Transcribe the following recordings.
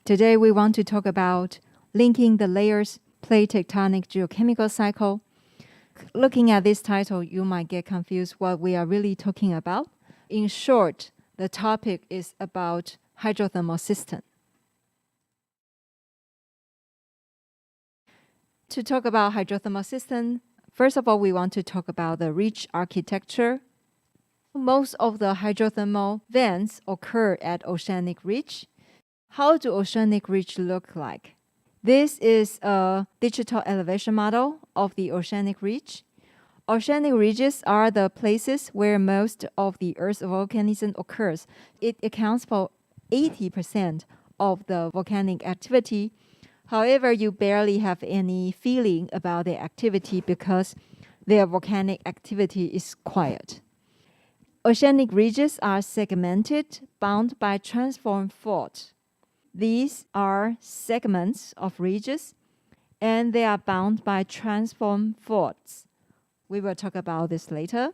Today we want to talk about linking the layers plate tectonic geochemical cycle. Looking at this title, you might get confused what we are really talking about. In short, the topic is about hydrothermal system. To talk about hydrothermal system, first of all, we want to talk about the ridge architecture. Most of the hydrothermal vents occur at oceanic ridge. How do oceanic ridge look like? This is a digital elevation model of the oceanic ridge. Oceanic ridges are the places where most of the Earth's volcanism occurs. It accounts for 80% of the volcanic activity. However, you barely have any feeling about the activity because their volcanic activity is quiet. Oceanic ridges are segmented, bound by transform fault. These are segments of ridges, and they are bound by transform faults. We will talk about this later.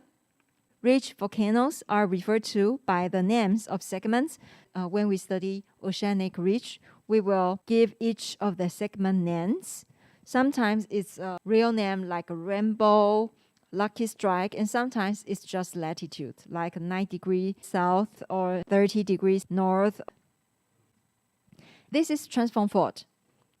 Ridge volcanoes are referred to by the names of segments. When we study oceanic ridge, we will give each of the segment names. Sometimes it's a real name like a rainbow, lucky strike, and sometimes it's just latitude, like 9 degrees south or 30 degrees north. This is transform fault.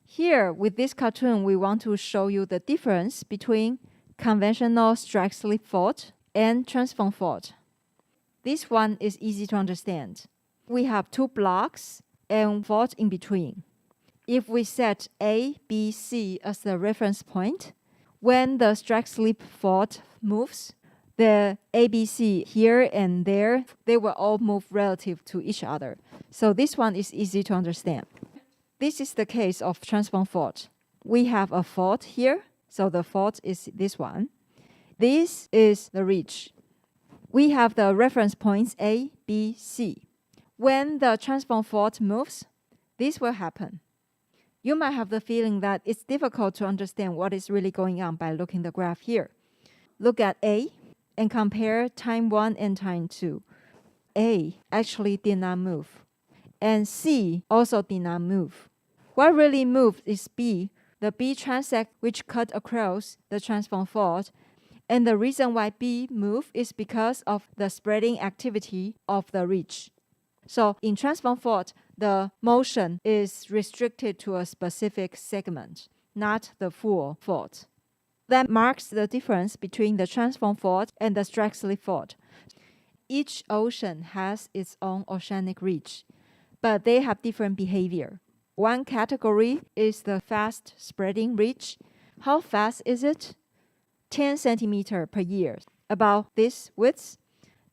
Here, with this cartoon, we want to show you the difference between conventional strike slip fault and transform fault. This one is easy to understand. We have two blocks and fault in between. If we set A, B, C as the reference point, when the strike slip fault moves, the ABC here and there, they will all move relative to each other. So this one is easy to understand. This is the case of transform fault. We have a fault here, so the fault is this one. This is the ridge. We have the reference points A, B, C. When the transform fault moves, this will happen. You might have the feeling that it's difficult to understand what is really going on by looking at the graph here. Look at A and compare time 1 and time 2. A actually did not move, and C also did not move. What really moved is B, the B transect which cut across the transform fault, and the reason why B moved is because of the spreading activity of the ridge. So in transform fault, the motion is restricted to a specific segment, not the full fault. That marks the difference between the transform fault and the strike slip fault. Each ocean has its own oceanic ridge, but they have different behavior. One category is the fast spreading ridge. How fast is it? 10 centimeters per year, about this width.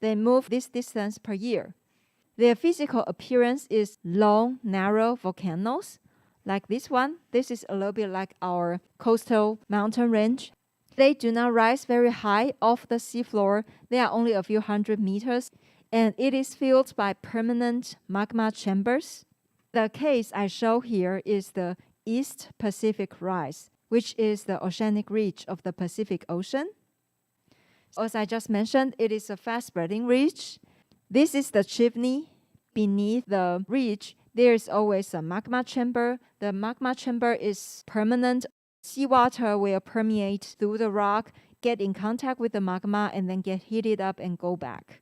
They move this distance per year. Their physical appearance is long, narrow volcanoes, like this one. This is a little bit like our coastal mountain range. They do not rise very high off the seafloor. They are only a few hundred meters, and it is filled by permanent magma chambers. The case I show here is the East Pacific Rise, which is the oceanic ridge of the Pacific Ocean. As I just mentioned, it is a fast-spreading ridge. This is the chimney. Beneath the ridge, there is always a magma chamber. The magma chamber is permanent. Seawater will permeate through the rock, get in contact with the magma, and then get heated up and go back.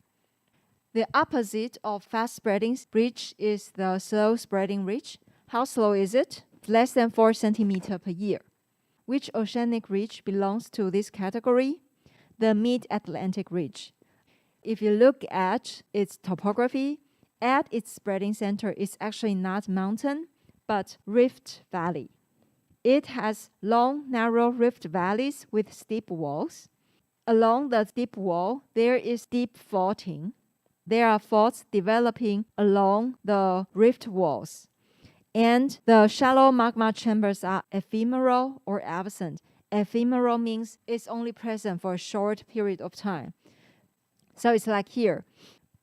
The opposite of fast-spreading ridge is the slow-spreading ridge. How slow is it? Less than 4 centimeters per year. Which oceanic ridge belongs to this category? The Mid-Atlantic Ridge. If you look at its topography, at its spreading center is actually not mountain, but rift valley. It has long, narrow rift valleys with steep walls. Along the steep wall, there is deep faulting. There are faults developing along the rift walls. And the shallow magma chambers are ephemeral or absent. Ephemeral means it's only present for a short period of time. So it's like here.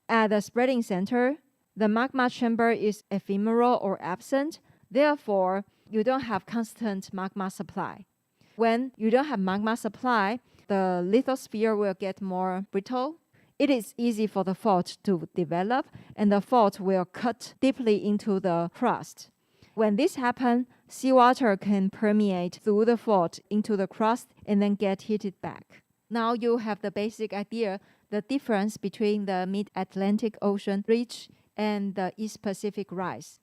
At the spreading center, the magma chamber is ephemeral or absent. Therefore, you don't have constant magma supply. When you don't have magma supply, the lithosphere will get more brittle. It is easy for the fault to develop, and the fault will cut deeply into the crust. When this happens, seawater can permeate through the fault into the crust and then get heated back. Now you have the basic idea, the difference between the Mid-Atlantic Ocean ridge and the East Pacific rise.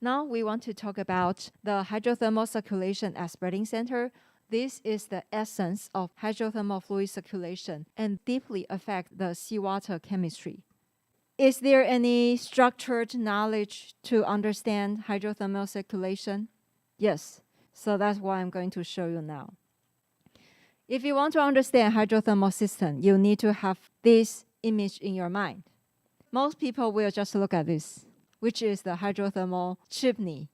Now we want to talk about the hydrothermal circulation at spreading center. This is the essence of hydrothermal fluid circulation and deeply affect the seawater chemistry. Is there any structured knowledge to understand hydrothermal circulation? Yes, so that's what I'm going to show you now. If you want to understand hydrothermal system, you need to have this image in your mind. Most people will just look at this, which is the hydrothermal chimney.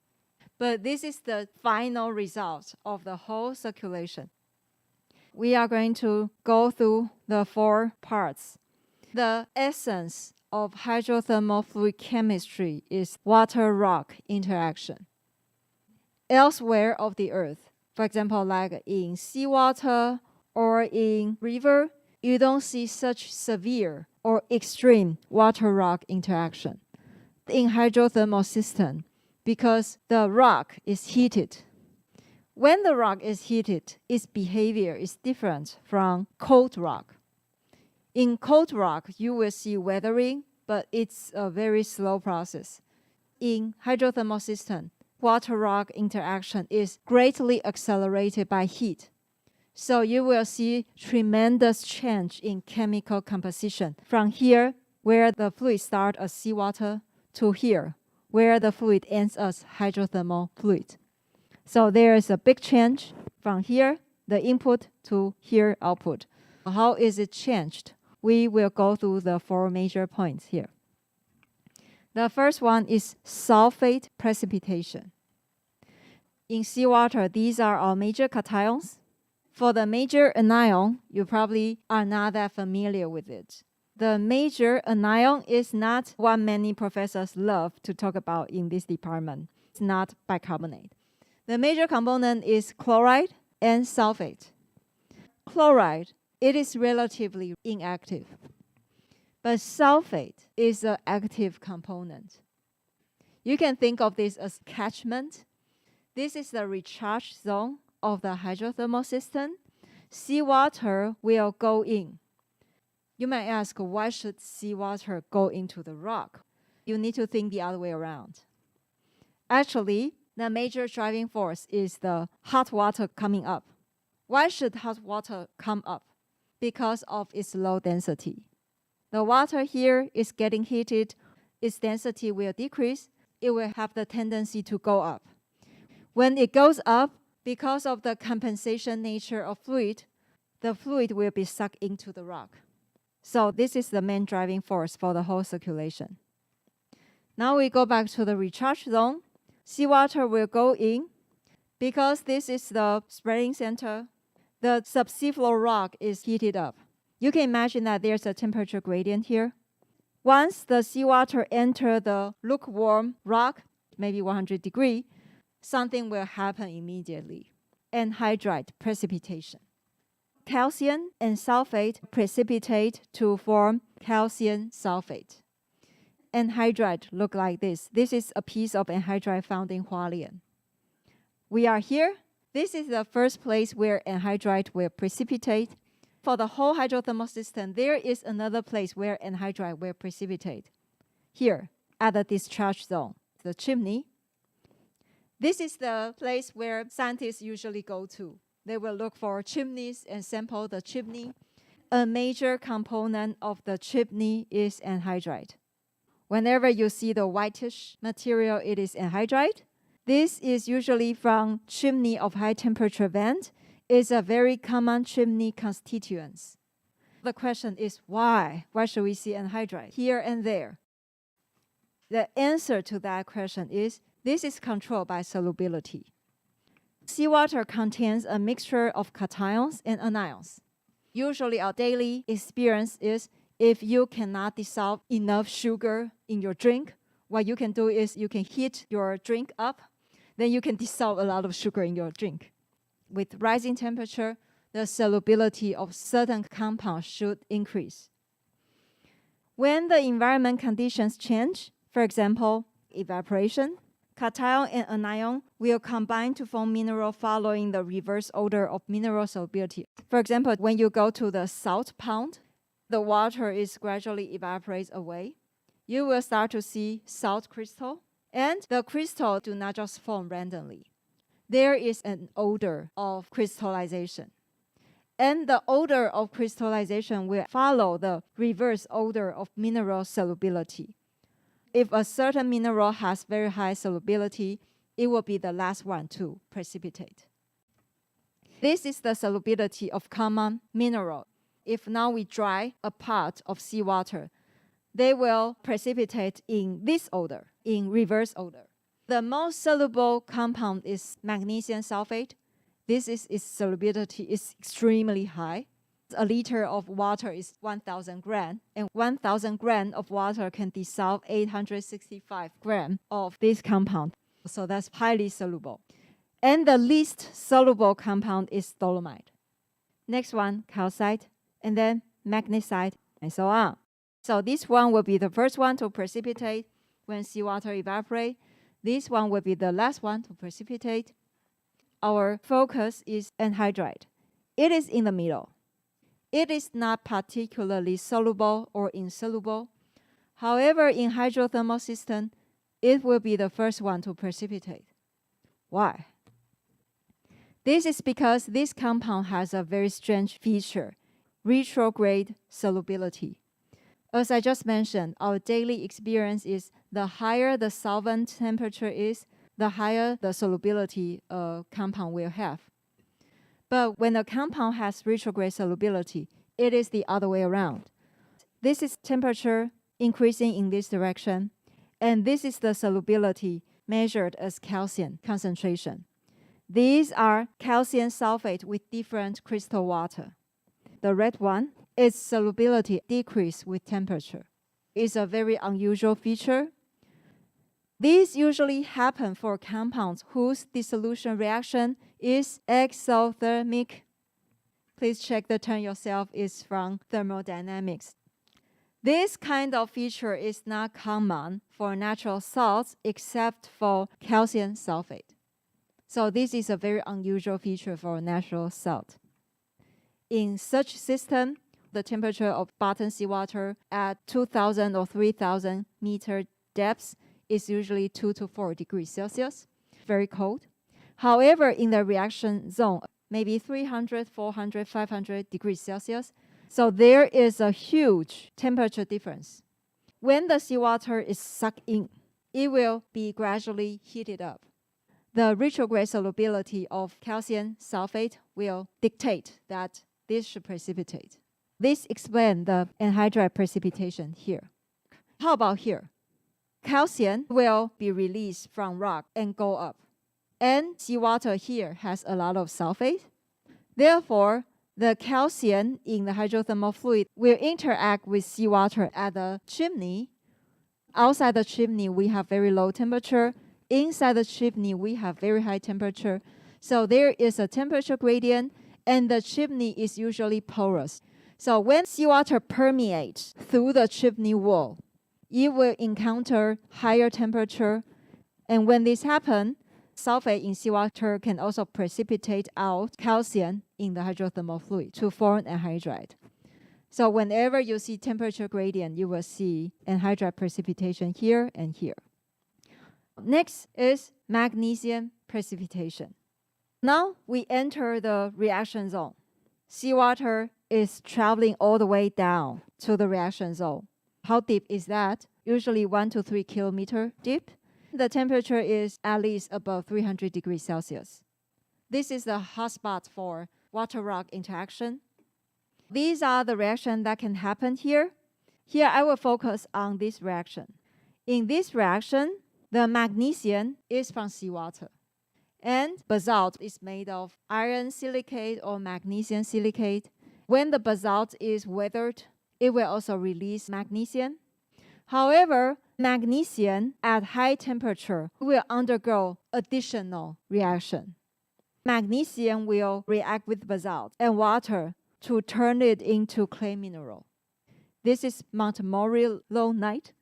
But this is the final result of the whole circulation. We are going to go through the 4 parts. The essence of hydrothermal fluid chemistry is water-rock interaction. Elsewhere of the earth, for example, like in seawater or in river, you don't see such severe or extreme water-rock interaction. In hydrothermal system, because the rock is heated. When the rock is heated, its behavior is different from cold rock. In cold rock, you will see weathering, but it's a very slow process. In hydrothermal system, water-rock interaction is greatly accelerated by heat. So you will see tremendous change in chemical composition from here, where the fluid starts as seawater, to here, where the fluid ends as hydrothermal fluid. So there is a big change from here, the input, to here, output. How is it changed? We will go through the 4 major points here. The first one is sulfate precipitation. In seawater, these are our major cations. For the major anion, you probably are not that familiar with it. The major anion is not what many professors love to talk about in this department. It's not bicarbonate. The major component is chloride and sulfate. Chloride, it is relatively inactive. But sulfate is an active component. You can think of this as catchment. This is the recharge zone of the hydrothermal system. Seawater will go in. You might ask, why should seawater go into the rock? You need to think the other way around. Actually, the major driving force is the hot water coming up. Why should hot water come up? Because of its low density. The water here is getting heated. Its density will decrease. It will have the tendency to go up. When it goes up, because of the compensation nature of fluid, the fluid will be sucked into the rock. So this is the main driving force for the whole circulation. Now we go back to the recharge zone. Seawater will go in. Because this is the spreading center, the subseafloor rock is heated up. You can imagine that there's a temperature gradient here. Once the seawater enters the lukewarm rock, maybe 100 degrees, something will happen immediately. Anhydride precipitation. Calcium and sulfate precipitate to form calcium sulfate. Anhydride look like this. This is a piece of anhydride found in Hualien. We are here. This is the first place where anhydride will precipitate. For the whole hydrothermal system, there is another place where anhydride will precipitate. Here, at the discharge zone, the chimney. This is the place where scientists usually go to. They will look for chimneys and sample the chimney. A major component of the chimney is anhydride. Whenever you see the whitish material, it is anhydride. This is usually from chimney of high temperature vent. It's a very common chimney constituent. The question is why? Why should we see anhydride here and there? The answer to that question is this is controlled by solubility. Seawater contains a mixture of cations and anions. Usually our daily experience is if you cannot dissolve enough sugar in your drink, what you can do is you can heat your drink up, then you can dissolve a lot of sugar in your drink. With rising temperature, the solubility of certain compounds should increase. When the environment conditions change, for For example, evaporation. Cation and anion will combine to form mineral following the reverse order of mineral solubility. For example, when you go to the salt pond, the water is gradually evaporates away. You will start to see salt crystal, and the crystal do not just form randomly. There is an order of crystallization. And the order of crystallization will follow the reverse order of mineral solubility. If a certain mineral has very high solubility, it will be the last one to precipitate. This is the solubility of common mineral. If now we dry a part of seawater, they will precipitate in this order, in reverse order. The most soluble compound is magnesium sulfate. Its solubility is extremely high. A liter of water is 1,000 grams, and 1,000 grams of water can dissolve 865 grams of this compound. So that's highly soluble. And the least soluble compound is dolomite. Next one, calcite, and then magnesite, and so on. So this one will be the first one to precipitate when seawater evaporates. This one will be the last one to precipitate. Our focus is anhydrite. It is in the middle. It is not particularly soluble or insoluble. However, in hydrothermal system, it will be the first one to precipitate. Why? This is because this compound has a very strange feature, retrograde solubility. As I just mentioned, our daily experience is the higher the solvent temperature is, the higher the solubility a compound will have. But when a compound has retrograde solubility, it is the other way around. This is temperature increasing in this direction, and this is the solubility measured as calcium concentration. These are calcium sulfate with different crystal water. The red one, its solubility decrease with temperature. It's a very unusual feature. These usually happen for compounds whose dissolution reaction is exothermic. Please check the term yourself, is from thermodynamics. This kind of feature is not common for natural salts except for calcium sulfate. So this is a very unusual feature for natural salt. In such system, the temperature of bottom seawater at 2,000 or 3,000 meter depths is usually 2 to 4 degrees Celsius, very cold. However, in the reaction zone, maybe 300, 400, 500 degrees Celsius, so there is a huge temperature difference. When the seawater is sucked in, it will be gradually heated up. The retrograde solubility of calcium sulfate will dictate that this should precipitate. This explains the anhydrite precipitation here. How about here? Calcium will be released from rock and go up. And seawater here has a lot of sulfate. Therefore, the calcium in the hydrothermal fluid will interact with seawater at the chimney. Outside the chimney, we have very low temperature. Inside the chimney, we have very high temperature. So there is a temperature gradient, and the chimney is usually porous. So when seawater permeates through the chimney wall, it will encounter higher temperature. And when this happens, sulfate in seawater can also precipitate out calcium in the hydrothermal fluid to form anhydrite. So whenever you see temperature gradient, you will see anhydrite precipitation here and here. Next is magnesium precipitation. Now we enter the reaction zone. Seawater is traveling all the way down to the reaction zone. How deep is that? Usually 1 to 3 kilometers deep. The temperature is at least above 300 degrees Celsius. This is the hotspot for water-rock interaction. These are the reactions that can happen here. Here I will focus on this reaction. In this reaction, the magnesium is from seawater. And basalt is made of iron silicate or magnesium silicate. When the basalt is weathered, it will also release magnesium. However, magnesium at high temperature will undergo additional reaction. Magnesium will react with basalt and water to turn it into clay mineral. This is Mount Morialonite.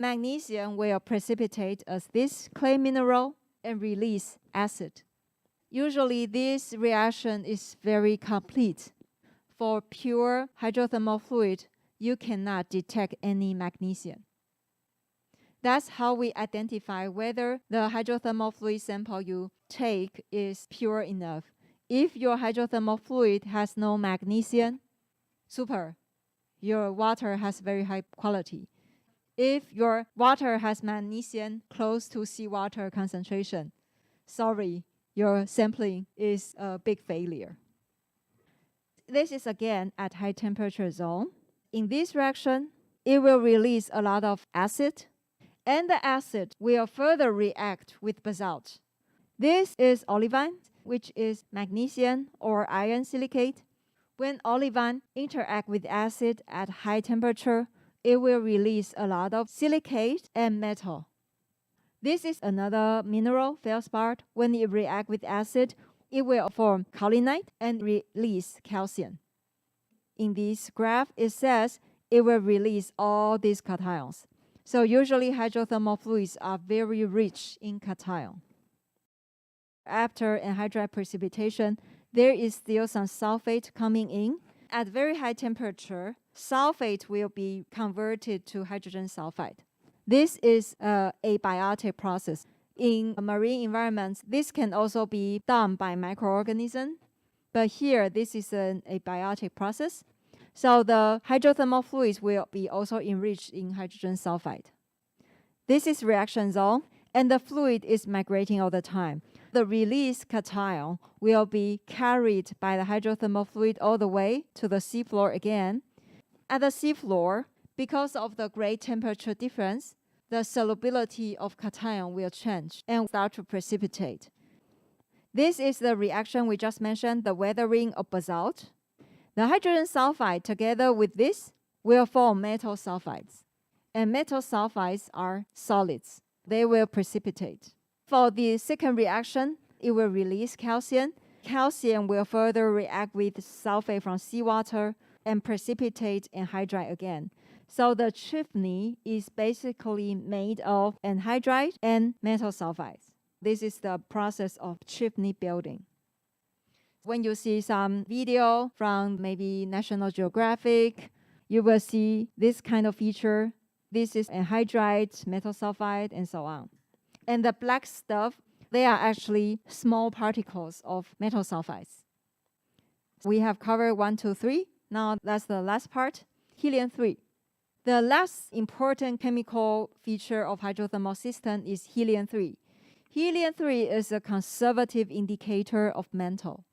magnesium will precipitate as this clay mineral and release acid. Usually, this reaction is very complete. For pure hydrothermal fluid, you cannot detect any magnesium. That's how we identify whether the hydrothermal fluid sample you take is pure enough. If your hydrothermal fluid has no magnesium, super, your water has very high quality. If your water has magnesium close to seawater concentration, sorry, your sampling is a big failure. This is again at high temperature zone. In this reaction, it will release a lot of acid, and the acid will further react with basalt. This is olivine, which is magnesium or iron silicate. When olivine interact with acid at high temperature, it will release a lot of silicate and metal. This is another mineral, feldspar. When it reacts with acid, it will form kaolinite and release calcium. In this graph, it says it will release all these cations. So usually hydrothermal fluids are very rich in cation. After anhydride precipitation, there is still some sulfate coming in. At very high temperature, sulfate will be converted to hydrogen sulfide. This is an abiotic process. In marine environments, this can also be done by microorganisms, but here this is an abiotic process. So the hydrothermal fluids will be also enriched in hydrogen sulfide. This is reaction zone, and the fluid is migrating all the time. The released cation will be carried by the hydrothermal fluid all the way to the seafloor again. At the seafloor, because of the great temperature difference, the solubility of cation will change and start to precipitate. This is the reaction we just mentioned, the weathering of basalt. The hydrogen sulfide together with this will form metal sulfides. And metal sulfides are solids. They will precipitate. For the second reaction, it will release calcium. Calcium will further react with sulfate from seawater and precipitate anhydride again. So the chimney is basically made of anhydride and metal sulfides. This is the process of chimney building. When you see some video from maybe National Geographic, you will see this kind of feature. This is anhydride, metal sulfide, and so on. And the black stuff, they are actually small particles of metal sulfides. We have covered 1, 2, 3. Now that's the last part, helium-3. The last important chemical feature of hydrothermal system is helium-3. Helium-3 is a conservative indicator of mantle.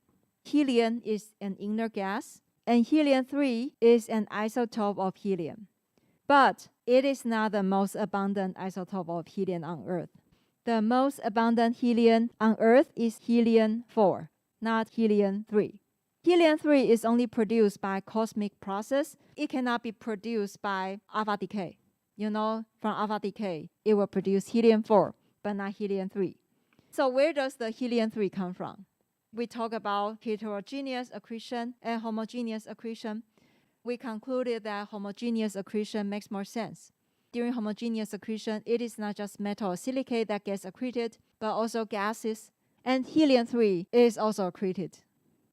Helium is an inert gas, and helium-3 is an isotope of helium. But it is not the most abundant isotope of helium on Earth. The most abundant helium on Earth is helium-4, not helium-3. Helium-3 is only produced by cosmic process. It cannot be produced by alpha decay. From alpha decay, it will produce helium-4, but not helium-3. So where does the helium-3 come from? We talk about heterogeneous accretion and homogeneous accretion. We concluded that homogeneous accretion makes more sense. During homogeneous accretion, it is not just metal or silicate that gets accreted, but also gases. And helium-3 is also accreted.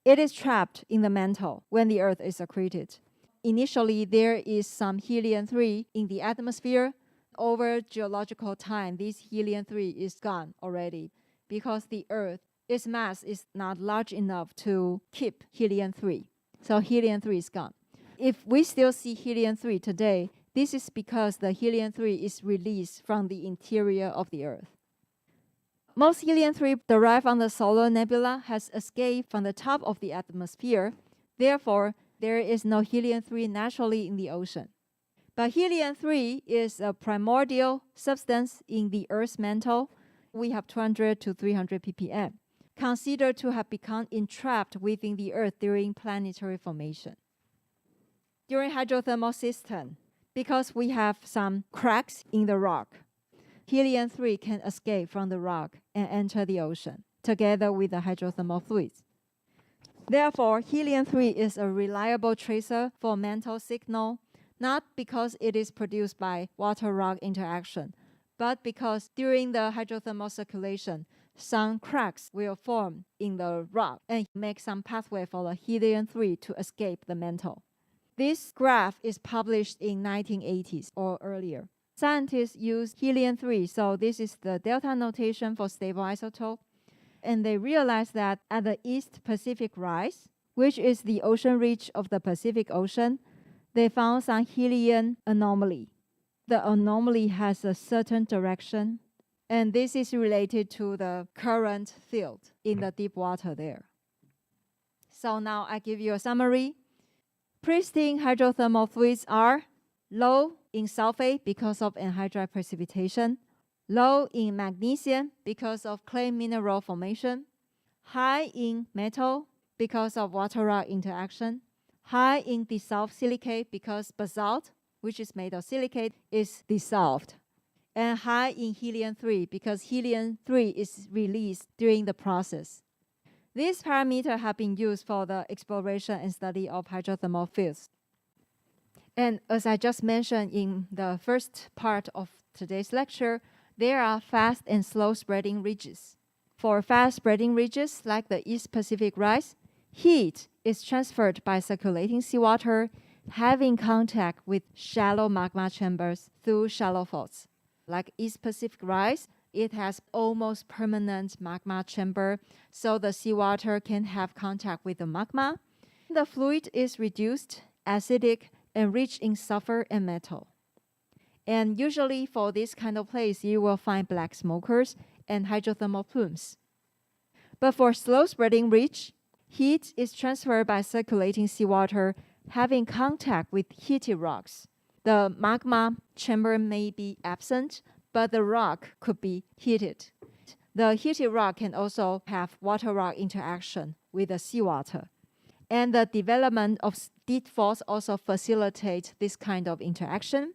It is trapped in the mantle when the Earth is accreted. Initially, there is some helium-3 in the atmosphere. Over geological time, this helium-3 is gone already because the Earth, its mass is not large enough to keep helium-3. So helium-3 is gone. If we still see helium-3 today, this is because the helium-3 is released from the interior of the Earth. Most helium-3 derived from the solar nebula has escaped from the top of the atmosphere. Therefore, there is no helium-3 naturally in the ocean. But helium-3 is a primordial substance in the Earth's mantle. We have 200 to 300 ppm, considered to have become entrapped within the Earth during planetary formation. During hydrothermal system, because we have some cracks in the rock, helium-3 can escape from the rock and enter the ocean, together with the hydrothermal fluids. Therefore, helium-3 is a reliable tracer for mantle signal. not because it is produced by water-rock interaction, but because during the hydrothermal circulation, some cracks will form in the rock and make some pathway for the helium-3 to escape the mantle. This graph is published in 1980s or earlier. Scientists use helium-3, so this is the delta notation for stable isotope, and they realized that at the East Pacific Rise, which is the ocean ridge of the Pacific Ocean, they found some helium anomaly. The anomaly has a certain direction, and this is related to the current field in the deep water there. So now I give you a summary. Pristine hydrothermal fluids are low in sulfate because of anhydride precipitation, low in magnesium because of clay mineral formation, high in metal because of water-rock interaction, high in dissolved silicate because basalt, which is made of silicate, is dissolved, and high in helium-3 because helium-3 is released during the process. These parameters have been used for the exploration and study of hydrothermal fields. And as I just mentioned in the first part of today's lecture, there are fast and slow spreading ridges. For fast spreading ridges like the East Pacific Rise, heat is transferred by circulating seawater having contact with shallow magma chambers through shallow faults. Like East Pacific Rise, it has almost permanent magma chamber, so the seawater can have contact with the magma. The fluid is reduced, acidic, and rich in sulfur and metal. And usually for this kind of place, you will find black smokers and hydrothermal plumes. But for slow spreading ridge, heat is transferred by circulating seawater having contact with heated rocks. The magma chamber may be absent, but the rock could be heated. The heated rock can also have water-rock interaction with the seawater. And the development of deep faults also facilitates this kind of interaction.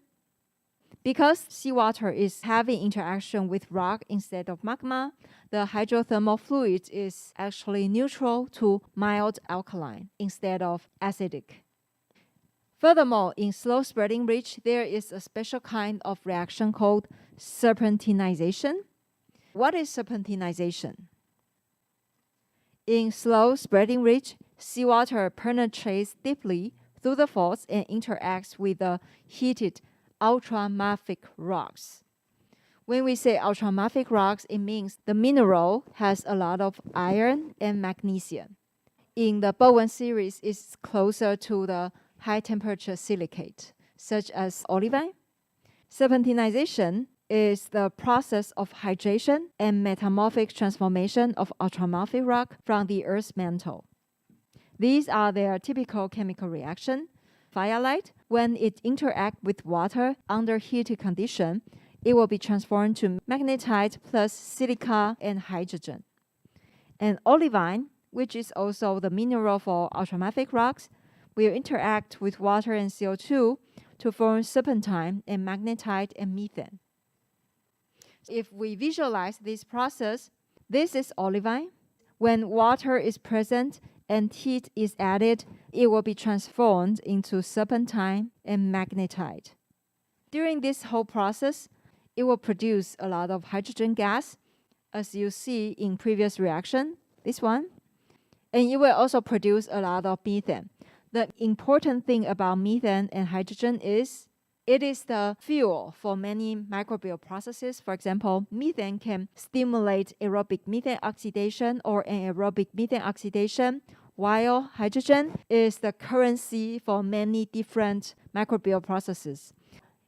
Because seawater is having interaction with rock instead of magma, the hydrothermal fluid is actually neutral to mild alkaline instead of acidic. Furthermore, in slow spreading ridge, there is a special kind of reaction called serpentinization. What is serpentinization? In slow spreading ridge, seawater penetrates deeply through the faults and interacts with the heated ultramafic rocks. When we say ultramafic rocks, it means the mineral has a lot of iron and magnesium. In the Bowen series, it's closer to the high temperature silicate, such as olivine. Serpentinization is the process of hydration and metamorphic transformation of ultramafic rock from the Earth's mantle. These are their typical chemical reaction. Firelight, when it interacts with water under heated condition, it will be transformed to magnetite plus silica and hydrogen. And olivine, which is also the mineral for ultramafic rocks, will interact with water and CO2 to form serpentine and magnetite and methane. If we visualize this process, this is olivine. When water is present and heat is added, it will be transformed into serpentine and magnetite. During this whole process, it will produce a lot of hydrogen gas, as you see in previous reaction, this one. And it will also produce a lot of methane. The important thing about methane and hydrogen is it is the fuel for many microbial processes. For example, methane can stimulate aerobic methane oxidation or anaerobic methane oxidation, while hydrogen is the currency for many different microbial processes.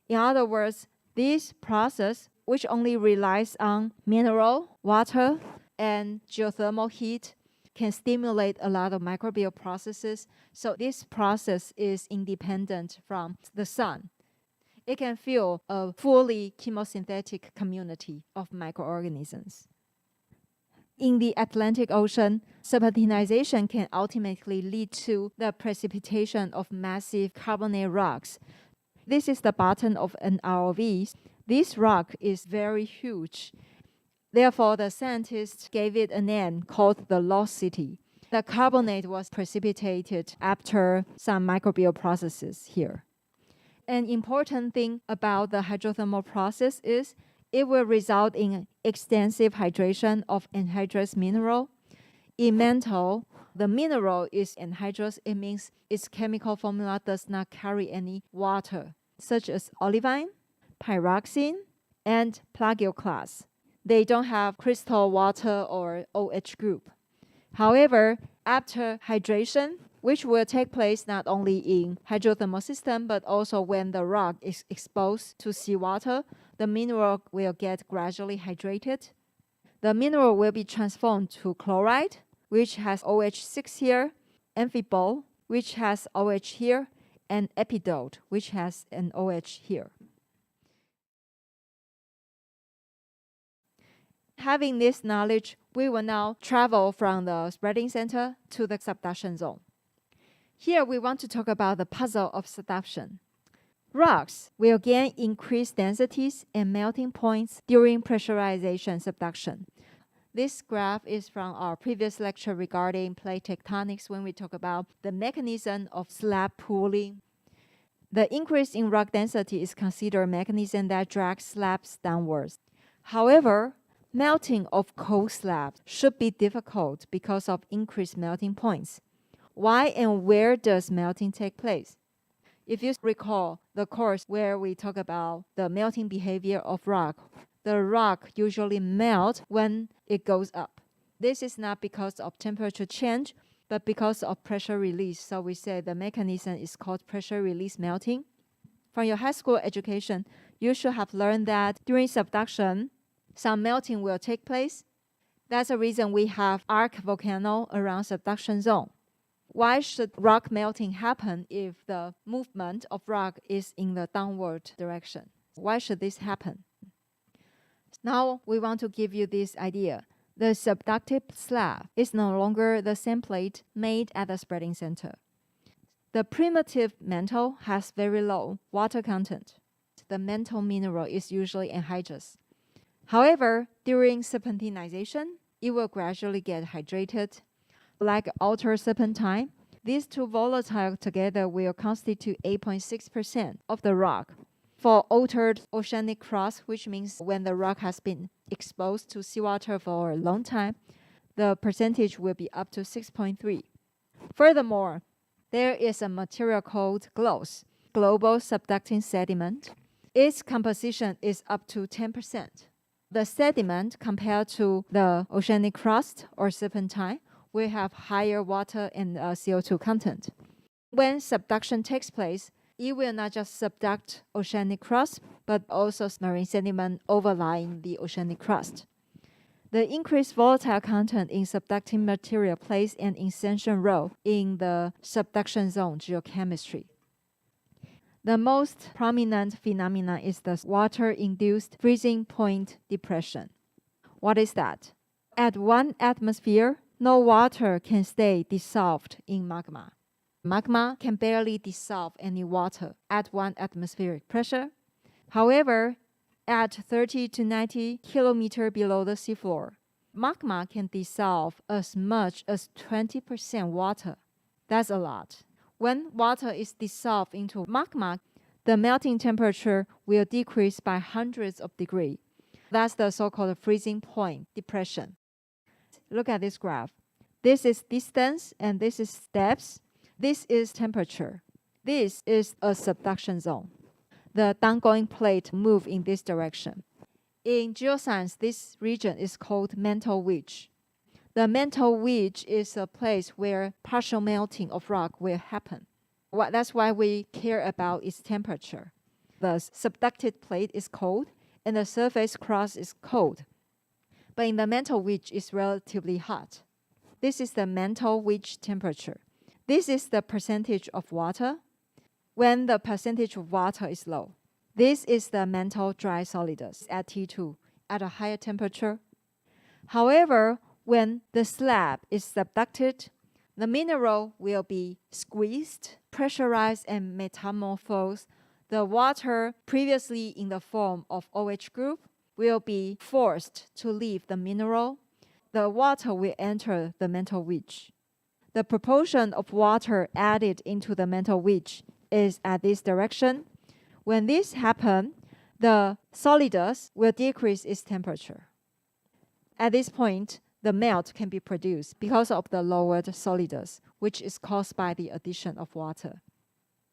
In other words, this process, which only relies on mineral, water, and geothermal heat, can stimulate a lot of microbial processes. So this process is independent from the sun. It can fuel a fully chemosynthetic community of microorganisms. In the Atlantic Ocean, serpentinization can ultimately lead to the precipitation of massive carbonate rocks. This is the bottom of an ROV. This rock is very huge. Therefore, the scientists gave it a name called the Lost City. The carbonate was precipitated after some microbial processes here. An important thing about the hydrothermal process is it will result in extensive hydration of anhydrous mineral. In mantle, the mineral is anhydrous. It means its chemical formula does not carry any water, such as olivine, pyroxene, and plagioclase. They don't have crystal water or OH group. However, after hydration, which will take place not only in hydrothermal system but also when the rock is exposed to seawater, the mineral will get gradually hydrated. The mineral will be transformed to chloride, which has OH6 here, amphibole, which has OH here, and epidote, which has an OH here. Having this knowledge, we will now travel from the spreading center to the subduction zone. Here we want to talk about the puzzle of subduction. Rocks will gain increased densities and melting points during pressurization subduction. This graph is from our previous lecture regarding plate tectonics when we talk about the mechanism of slab pooling. The increase in rock density is considered a mechanism that drags slabs downwards. However, melting of cold slabs should be difficult because of increased melting points. Why and where does melting take place? If you recall the course where we talk about the melting behavior of rock, the rock usually melts when it goes up. This is not because of temperature change, but because of pressure release. So we say the mechanism is called pressure release melting. From your high school education, you should have learned that during subduction, some melting will take place. That's the reason we have arc volcano around subduction zone. Why should rock melting happen if the movement of rock is in the downward direction? Why should this happen? Now we want to give you this idea. The subductive slab is no longer the same plate made at the spreading center. The primitive mantle has very low water content. The mantle mineral is usually anhydrous. However, during serpentinization, it will gradually get hydrated. Like outer serpentine, these two volatile together will constitute 8.6% of the rock. For altered oceanic crust, which means when the rock has been exposed to seawater for a long time, the percentage will be up to 6.3. Furthermore, there is a material called GLOS, global subducting sediment. Its composition is up to 10%. The sediment, compared to the oceanic crust or serpentine, will have higher water and CO2 content. When subduction takes place, it will not just subduct oceanic crust, but also marine sediment overlying the oceanic crust. The increased volatile content in subducting material plays an essential role in the subduction zone geochemistry. The most prominent phenomenon is the water-induced freezing point depression. What is that? At 1 atmosphere, no water can stay dissolved in magma. Magma can barely dissolve any water at 1 atmospheric pressure. However, at 30 to 90 kilometers below the seafloor, magma can dissolve as much as 20% water. That's a lot. When water is dissolved into magma, the melting temperature will decrease by hundreds of degrees. That's the so-called freezing point depression. Look at this graph. This is distance and this is depth. This is temperature. This is a subduction zone. The downgoing plate move in this direction. In geoscience, this region is called mantle wedge. The mantle wedge is a place where partial melting of rock will happen. That's why we care about its temperature. The subducted plate is cold and the surface crust is cold. But in the mantle wedge, it's relatively hot. This is the mantle wedge temperature. This is the percentage of water when the percentage of water is low. This is the mantle dry solidus at T2 at a higher temperature. However, when the slab is subducted, the mineral will be squeezed, pressurized, and metamorphosed. The water previously in the form of OH group will be forced to leave the mineral. The water will enter the mantle wedge. The proportion of water added into the mantle wedge is at this direction. When this happens, the solidus will decrease its temperature. At this point, the melt can be produced because of the lowered solidus, which is caused by the addition of water.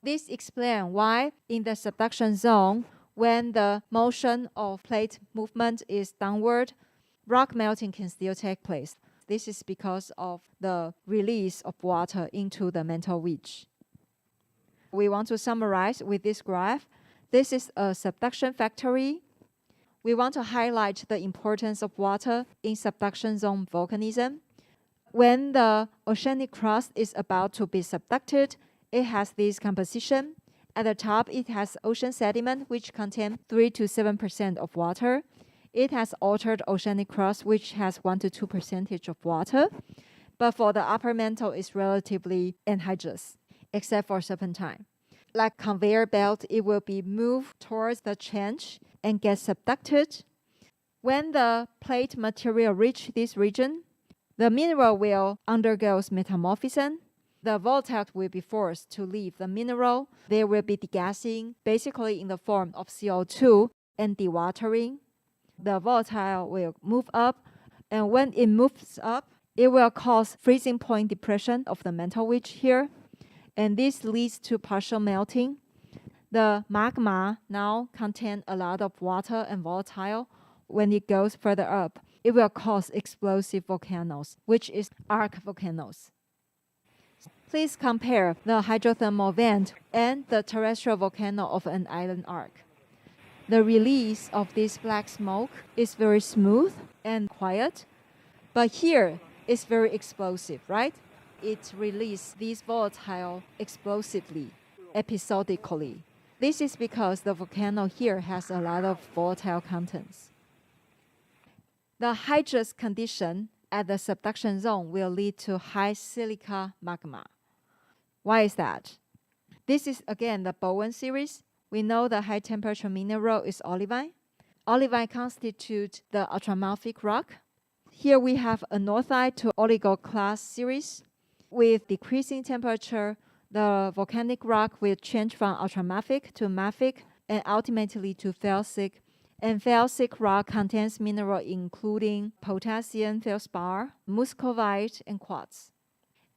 This explains why in the subduction zone, when the motion of plate movement is downward, rock melting can still take place. This is because of the release of water into the mantle wedge. We want to summarize with this graph. This is a subduction factory. We want to highlight the importance of water in subduction zone volcanism. When the oceanic crust is about to be subducted, it has this composition. At the top, it has ocean sediment, which contains 3 to 7% of water. It has altered oceanic crust, which has 1 to 2% of water. But for the upper mantle, it's relatively anhydrous, except for serpentine. Like conveyor belt, it will be moved towards the change and get subducted. When the plate material reach this region, the mineral will undergo metamorphism. The volatile will be forced to leave the mineral. There will be degassing, basically in the form of CO2 and dewatering. The volatile will move up, and when it moves up, it will cause freezing point depression of the mantle wedge here, and this leads to partial melting. The magma now contains a lot of water and volatile. When it goes further up, it will cause explosive volcanoes, which is arc volcanoes. Please compare the hydrothermal vent and the terrestrial volcano of an island arc. The release of this black smoke is very smooth and quiet, but here it's very explosive, right? It releases these volatile explosively, episodically. This is because the volcano here has a lot of volatile contents. The hydrous condition at the subduction zone will lead to high silica magma. Why is that? This is again the Bowen series. We know the high temperature mineral is olivine. Olivine constitutes the ultramafic rock. Here we have a northite to oligoclase series. With decreasing temperature, the volcanic rock will change from ultramafic to mafic and ultimately to felsic. And felsic rock contains minerals including potassium feldspar, muscovite, and quartz.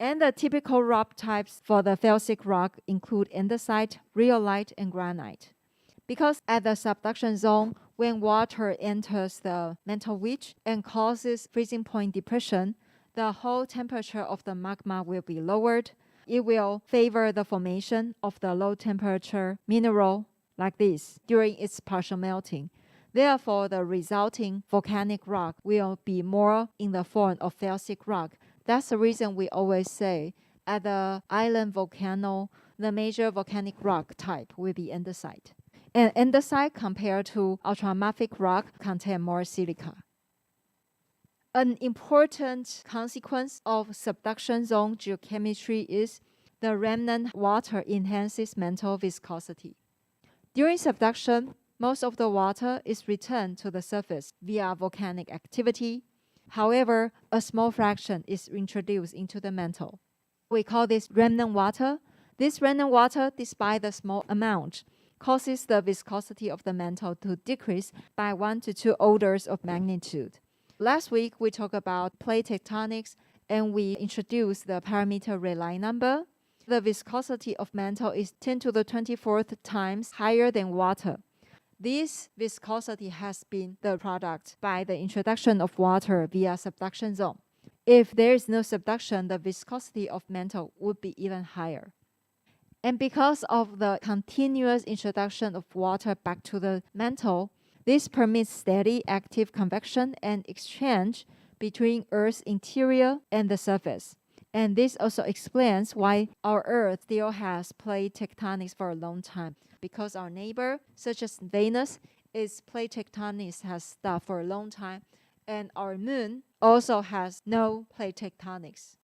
And the typical rock types for the felsic rock include andesite, rhyolite, and granite. Because at the subduction zone, when water enters the mantle wedge and causes freezing point depression, the whole temperature of the magma will be lowered. It will favor the formation of the low temperature mineral like this during its partial melting. Therefore, the resulting volcanic rock will be more in the form of felsic rock. That's the reason we always say at the island volcano, the major volcanic rock type will be andesite. And andesite compared to ultramafic rock contain more silica. An important consequence of subduction zone geochemistry is the remnant water enhances mantle viscosity. During subduction, most of the water is returned to the surface via volcanic activity. However, a small fraction is introduced into the mantle. We call this remnant water. This remnant water, despite the small amount, causes the viscosity of the mantle to decrease by 1 to 2 orders of magnitude. Last week, we talked about plate tectonics, and we introduced the parameter Rayleigh number. The viscosity of mantle is 10 to the 24th times higher than water. This viscosity has been the product by the introduction of water via subduction zone. If there is no subduction, the viscosity of mantle would be even higher. And because of the continuous introduction of water back to the mantle, this permits steady active convection and exchange between Earth's interior and the surface. And this also explains why our Earth still has plate tectonics for a long time, because our neighbor, such as Venus, its plate tectonics has stopped for a long time, and our moon also has no plate tectonics.